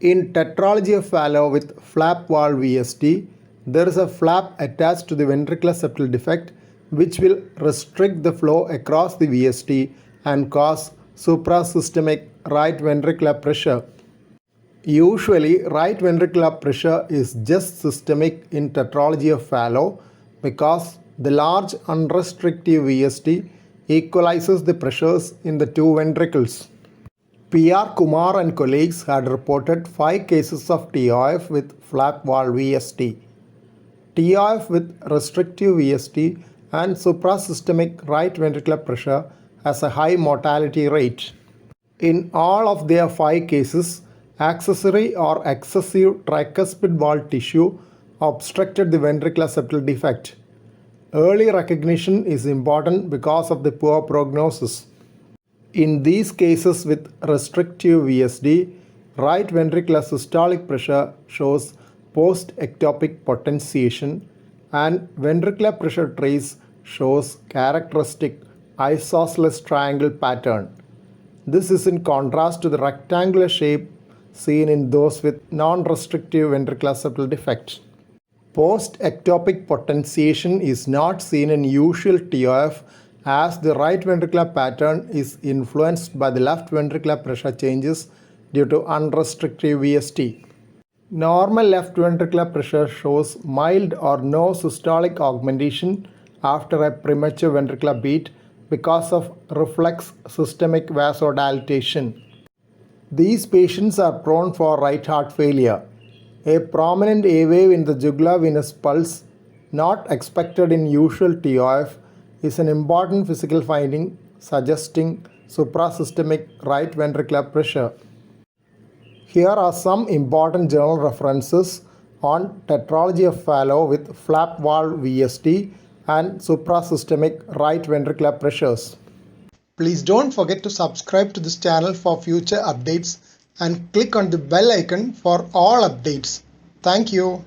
In tetralogy of Fallot with flap valve VSD, there is a flap attached to the ventricular septal defect which will restrict the flow across the VSD and cause suprasystemic right ventricular pressure. Usually, right ventricular pressure is just systemic in tetralogy of Fallot because the large unrestricted VSD equalizes the pressures in the two ventricles. P.R. Kumar and colleagues had reported 5 cases of TOF with flap valve VSD. TOF with restrictive VSD and suprasystemic right ventricular pressure has a high mortality rate. In all of their 5 cases, accessory or excessive tricuspid valve tissue obstructed the ventricular septal defect. Early recognition is important because of the poor prognosis. In these cases with restrictive VSD, right ventricular systolic pressure shows post-ectopic potentiation and ventricular pressure trace shows characteristic isosceles triangle pattern. This is in contrast to the rectangular shape seen in those with non-restrictive ventricular septal defect. Post-ectopic potentiation is not seen in usual TOF as the right ventricular pattern is influenced by the left ventricular pressure changes due to unrestricted VSD. Normal left ventricular pressure shows mild or no systolic augmentation after a premature ventricular beat because of reflex systemic vasodilatation. These patients are prone for right heart failure. A prominent A wave in the jugular venous pulse, not expected in usual TOF, is an important physical finding suggesting suprasystemic right ventricular pressure. Here are some important journal references on tetralogy of Fallot with flap valve VSD and suprasystemic right ventricular pressures. Please don't forget to subscribe to this channel for future updates and click on the bell icon for all updates. Thank you.